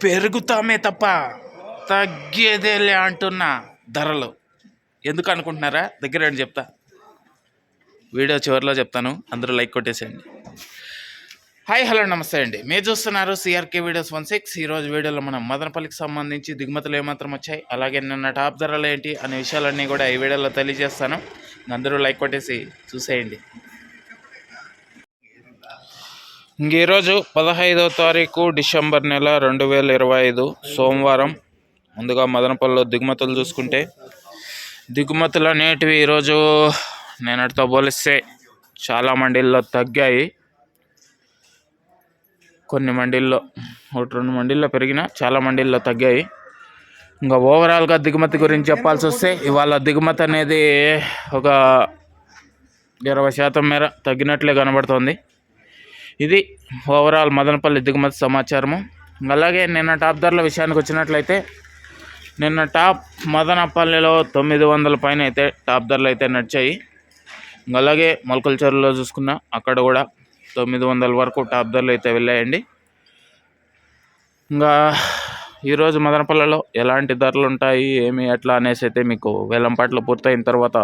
పెరుగుతామే తప్ప తగ్గేదేలే అంటున్నా ధరలు. ఎందుకు అనుకుంటున్నారా? దగ్గర రండి చెప్తా. వీడియో చివరిలో చెప్తాను, అందరూ లైక్ కొట్టేసేయండి. హాయ్ హలో నమస్తే అండి, మీరు చూస్తున్నారు సిఆర్కే వీడియోస్ 16. ఈరోజు వీడియోలో మనం మదనపల్లికి సంబంధించి దిగుమతులు ఏమాత్రం వచ్చాయి, అలాగే నిన్న టాప్ ధరలు ఏంటి అనే విషయాలన్నీ కూడా ఈ వీడియోలో తెలియజేస్తాను. అందరూ లైక్ కొట్టేసి చూసేయండి. ఈరోజు 15వ తారీఖు డిసెంబర్ నెల 2025 సోమవారం. ముందుగా మదనపల్లిలో దిగుమతులు చూసుకుంటే, దిగుమతులు అనేటివి ఈరోజు నిన్నటితో పోలిస్తే చాలా మండీల్లో తగ్గాయి. కొన్ని మండీల్లో, 1-2 మండీల్లో పెరిగినా చాలా మండీల్లో తగ్గాయి. ఇంకా ఓవరాల్గా దిగుమతి గురించి చెప్పాల్సి వస్తే, ఇవాళ దిగుమతి అనేది ఒక 20% మేర తగ్గినట్లే కనబడుతోంది. ఇది ఓవరాల్ మదనపల్లి దిగుమతి సమాచారము. అలాగే నిన్న టాప్ ధరల విషయానికి వచ్చినట్లయితే, నిన్న టాప్ మదనపల్లిలో 900 పైన అయితే టాప్ ధరలు అయితే నడిచాయి. అలాగే మొలకల చెరువులో చూసుకున్నా, అక్కడ కూడా 900 వరకు టాప్ ధరలు అయితే వెళ్ళాయండి. ఇంకా ఈరోజు మదనపల్లిలో ఎలాంటి ధరలు ఉంటాయి, ఏమి ఎట్లా అనేసి అయితే మీకు వేలంపాట్లు పూర్తయిన తర్వాత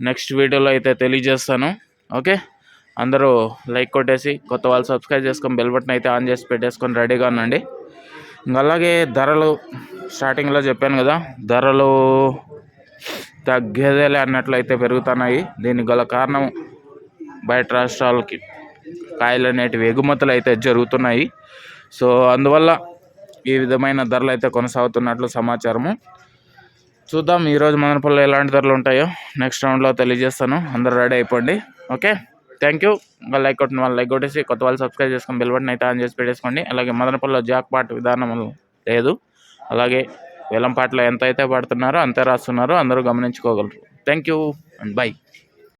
నెక్స్ట్ వీడియోలో అయితే తెలియజేస్తాను. ఓకే, అందరూ లైక్ కొట్టేసి, కొత్త వాళ్ళు సబ్స్క్రైబ్ చేసుకొని బెల్ బటన్ అయితే ఆన్ చేసి పెట్టేసుకొని రెడీగా ఉండండి. అలాగే ధరలు స్టార్టింగ్లో చెప్పాను కదా, ధరలు తగ్గేదేలే అన్నట్లయితే పెరుగుతున్నాయి. దీనికి గల కారణం బయట రాష్ట్రాలకి కాయలు అనేటివి ఎగుమతులు అయితే జరుగుతున్నాయి. సో అందువల్ల ఈ విధమైన ధరలు అయితే కొనసాగుతున్నట్లు సమాచారము. చూద్దాం ఈరోజు మదనపల్లిలో ఎలాంటి ధరలు ఉంటాయో నెక్స్ట్ రౌండ్లో తెలియజేస్తాను. అందరూ రెడీ అయిపోండి. Okay, thank you. ఇంకా లైక్ కొట్టిన వాళ్ళు లైక్ కొట్టేసి, కొత్త వాళ్ళు సబ్స్క్రైబ్ చేసుకొని బెల్ బటన్ అయితే ఆన్ చేసి పెట్టేసుకోండి. అలాగే మదనపల్లిలో జాక్ పాట్ విధానం లేదు, అలాగే వేలం పాటలో ఎంత అయితే పడుతున్నారో అంతే రాస్తున్నారో అందరూ గమనించుకోగలరు. Thank you and by.